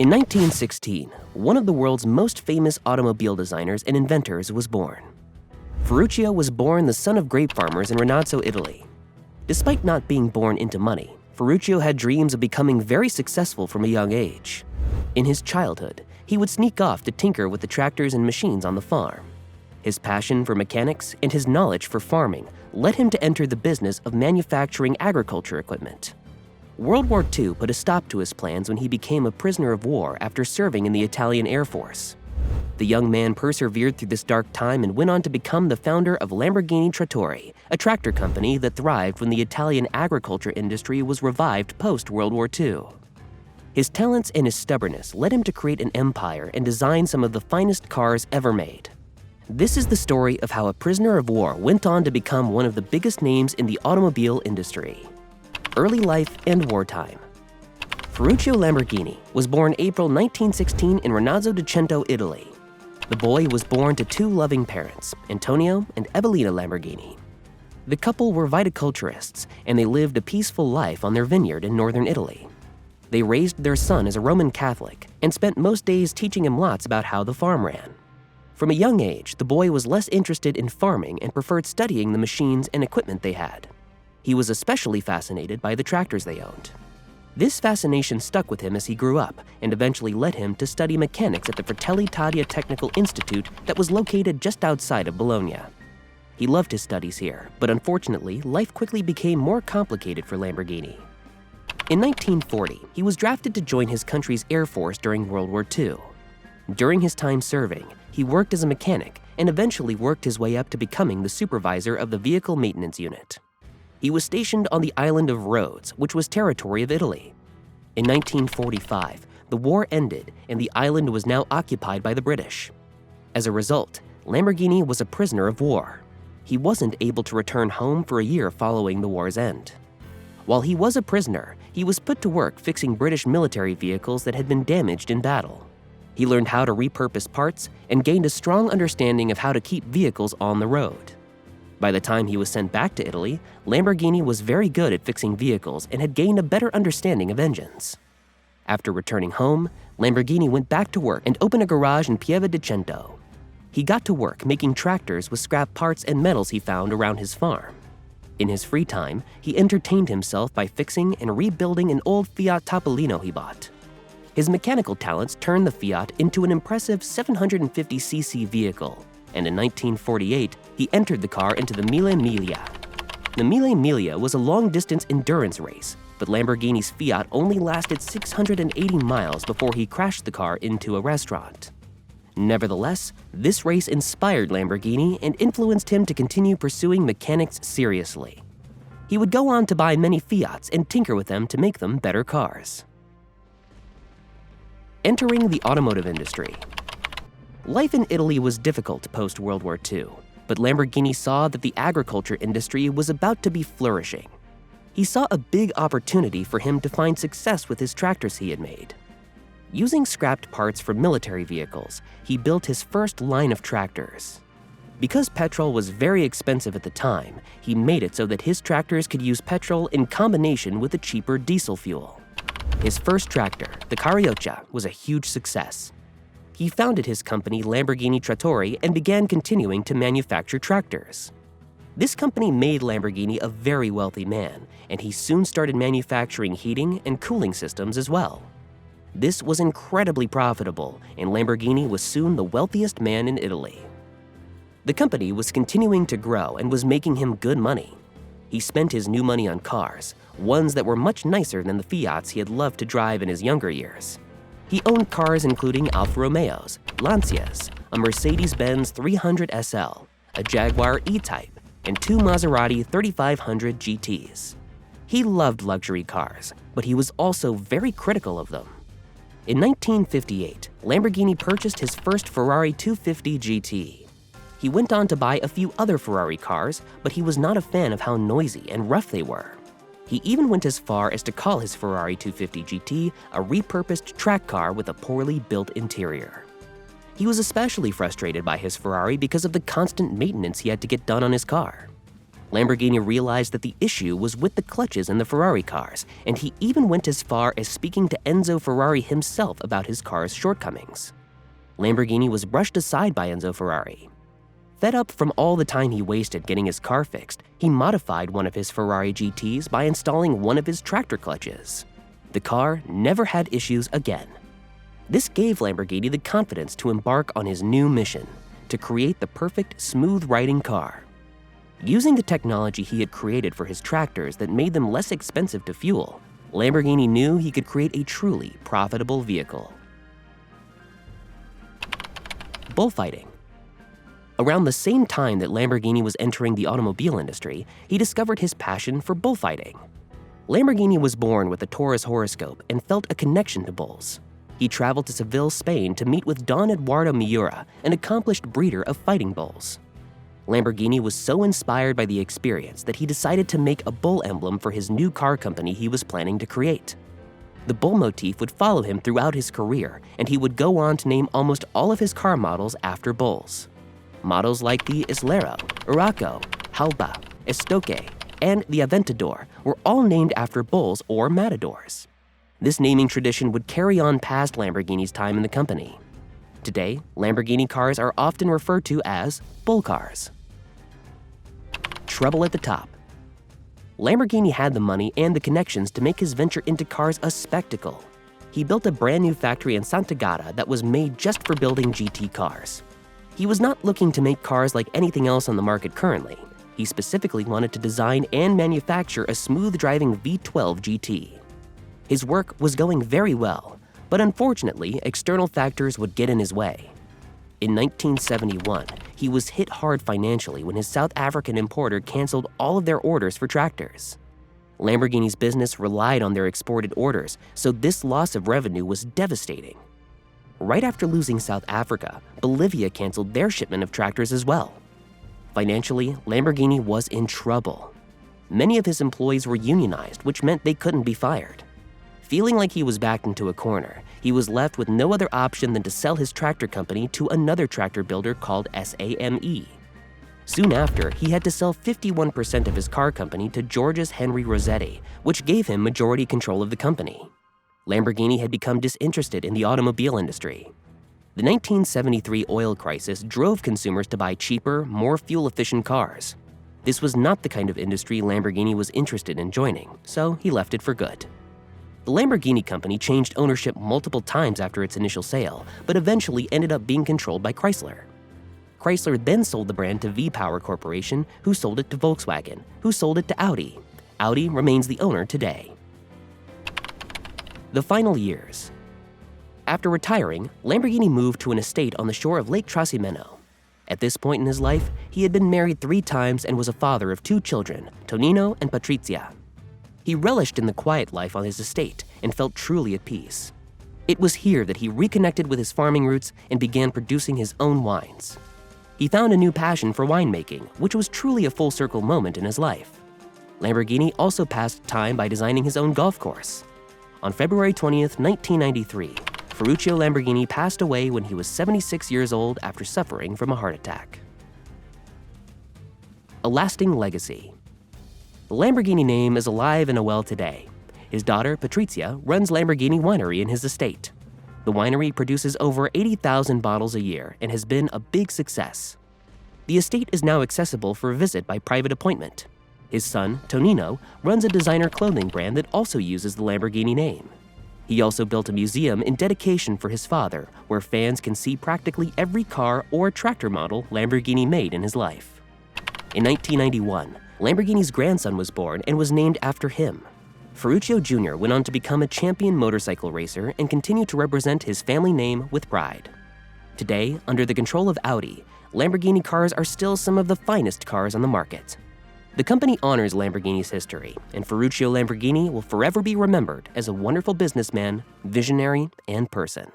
In 1916, one of the world's most famous automobile designers and inventors was born. Ferruccio was born the son of grape farmers in Renazzo, Italy. Despite not being born into money, Ferruccio had dreams of becoming very successful from a young age. In his childhood, he would sneak off to tinker with the tractors and machines on the farm. His passion for mechanics and his knowledge for farming led him to enter the business of manufacturing agriculture equipment. World War II put a stop to his plans when he became a prisoner of war after serving in the Italian Air Force. The young man persevered through this dark time and went on to become the founder of Lamborghini Trattori, a tractor company that thrived when the Italian agriculture industry was revived post-World War II. His talents and his stubbornness led him to create an empire and design some of the finest cars ever made. This is the story of how a prisoner of war went on to become one of the biggest names in the automobile industry. Early life and wartime. Ferruccio Lamborghini was born April 1916 in Renazzo di Cento, Italy. The boy was born to two loving parents, Antonio and Evelina Lamborghini. The couple were viticulturists, and they lived a peaceful life on their vineyard in northern Italy. They raised their son as a Roman Catholic and spent most days teaching him lots about how the farm ran. From a young age, the boy was less interested in farming and preferred studying the machines and equipment they had. He was especially fascinated by the tractors they owned. This fascination stuck with him as he grew up and eventually led him to study mechanics at the Fratelli Taddea Technical Institute that was located just outside of Bologna. He loved his studies here, but unfortunately, life quickly became more complicated for Lamborghini. In 1940, he was drafted to join his country's Air Force during World War II. During his time serving, he worked as a mechanic and eventually worked his way up to becoming the supervisor of the vehicle maintenance unit. He was stationed on the island of Rhodes, which was territory of Italy. In 1945, the war ended and the island was now occupied by the British. As a result, Lamborghini was a prisoner of war. He wasn't able to return home for a year following the war's end. While he was a prisoner, he was put to work fixing British military vehicles that had been damaged in battle. He learned how to repurpose parts and gained a strong understanding of how to keep vehicles on the road. By the time he was sent back to Italy, Lamborghini was very good at fixing vehicles and had gained a better understanding of engines. After returning home, Lamborghini went back to work and opened a garage in Pieve di Cento. He got to work making tractors with scrap parts and metals he found around his farm. In his free time, he entertained himself by fixing and rebuilding an old Fiat Topolino he bought. His mechanical talents turned the Fiat into an impressive 750cc vehicle, and in 1948, he entered the car into the Mille Miglia. The Mille Miglia was a long-distance endurance race, but Lamborghini's Fiat only lasted 680 miles before he crashed the car into a restaurant. Nevertheless, this race inspired Lamborghini and influenced him to continue pursuing mechanics seriously. He would go on to buy many Fiats and tinker with them to make them better cars. Entering the automotive industry. Life in Italy was difficult post-World War II, but Lamborghini saw that the agriculture industry was about to be flourishing. He saw a big opportunity for him to find success with his tractors he had made. Using scrapped parts from military vehicles, he built his first line of tractors. Because petrol was very expensive at the time, he made it so that his tractors could use petrol in combination with a cheaper diesel fuel. His first tractor, the Carriocha, was a huge success. He founded his company Lamborghini Trattori and began continuing to manufacture tractors. This company made Lamborghini a very wealthy man, and he soon started manufacturing heating and cooling systems as well. This was incredibly profitable, and Lamborghini was soon the wealthiest man in Italy. The company was continuing to grow and was making him good money. He spent his new money on cars, ones that were much nicer than the Fiats he had loved to drive in his younger years. He owned cars including Alfa Romeos, Lancias, a Mercedes-Benz 300 SL, a Jaguar E-Type, and two Maserati 3500 GTs. He loved luxury cars, but he was also very critical of them. In 1958, Lamborghini purchased his first Ferrari 250 GT. He went on to buy a few other Ferrari cars, but he was not a fan of how noisy and rough they were. He even went as far as to call his Ferrari 250 GT a repurposed track car with a poorly built interior. He was especially frustrated by his Ferrari because of the constant maintenance he had to get done on his car. Lamborghini realized that the issue was with the clutches in the Ferrari cars, and he even went as far as speaking to Enzo Ferrari himself about his car's shortcomings. Lamborghini was brushed aside by Enzo Ferrari. Fed up from all the time he wasted getting his car fixed, he modified one of his Ferrari GTs by installing one of his tractor clutches. The car never had issues again. This gave Lamborghini the confidence to embark on his new mission, to create the perfect smooth-riding car. Using the technology he had created for his tractors that made them less expensive to fuel, Lamborghini knew he could create a truly profitable vehicle. Bullfighting. Around the same time that Lamborghini was entering the automobile industry, he discovered his passion for bullfighting. Lamborghini was born with a Taurus horoscope and felt a connection to bulls. He traveled to Seville, Spain to meet with Don Eduardo Miura, an accomplished breeder of fighting bulls. Lamborghini was so inspired by the experience that he decided to make a bull emblem for his new car company he was planning to create. The bull motif would follow him throughout his career, and he would go on to name almost all of his car models after bulls. Models like the Islero, Urraco, Halba, Estoque, and the Aventador were all named after bulls or matadors. This naming tradition would carry on past Lamborghini's time in the company. Today, Lamborghini cars are often referred to as bull cars. Trouble at the top. Lamborghini had the money and the connections to make his venture into cars a spectacle. He built a brand new factory in Sant'Agata that was made just for building GT cars. He was not looking to make cars like anything else on the market currently. He specifically wanted to design and manufacture a smooth-driving V12 GT. His work was going very well, but unfortunately, external factors would get in his way. In 1971, he was hit hard financially when his South African importer canceled all of their orders for tractors. Lamborghini's business relied on their exported orders, so this loss of revenue was devastating. Right after losing South Africa, Bolivia canceled their shipment of tractors as well. Financially, Lamborghini was in trouble. Many of his employees were unionized, which meant they couldn't be fired. Feeling like he was backed into a corner, he was left with no other option than to sell his tractor company to another tractor builder called SAME. Soon after, he had to sell 51% of his car company to George's Henry Rossetti, which gave him majority control of the company. Lamborghini had become disinterested in the automobile industry. The 1973 oil crisis drove consumers to buy cheaper, more fuel-efficient cars. This was not the kind of industry Lamborghini was interested in joining, so he left it for good. The Lamborghini company changed ownership multiple times after its initial sale, but eventually ended up being controlled by Chrysler. Chrysler then sold the brand to V-Power Corporation, who sold it to Volkswagen, who sold it to Audi. Audi remains the owner today. The final years. After retiring, Lamborghini moved to an estate on the shore of Lake Trasimeno. At this point in his life, he had been married 3 times and was a father of 2 children, Tonino and Patrizia. He relished in the quiet life on his estate and felt truly at peace. It was here that he reconnected with his farming roots and began producing his own wines. He found a new passion for winemaking, which was truly a full-circle moment in his life. Lamborghini also passed time by designing his own golf course. On February 20th, 1993, Ferruccio Lamborghini passed away when he was 76 years old after suffering from a heart attack. A lasting legacy. The Lamborghini name is alive and well today. His daughter, Patrizia, runs Lamborghini Winery in his estate. The winery produces over 80,000 bottles a year and has been a big success. The estate is now accessible for a visit by private appointment. His son, Tonino, runs a designer clothing brand that also uses the Lamborghini name. He also built a museum in dedication for his father, where fans can see practically every car or tractor model Lamborghini made in his life. In 1991, Lamborghini's grandson was born and was named after him. Ferruccio Jr. went on to become a champion motorcycle racer and continued to represent his family name with pride. Today, under the control of Audi, Lamborghini cars are still some of the finest cars on the market. The company honors Lamborghini's history, and Ferruccio Lamborghini will forever be remembered as a wonderful businessman, visionary, and person.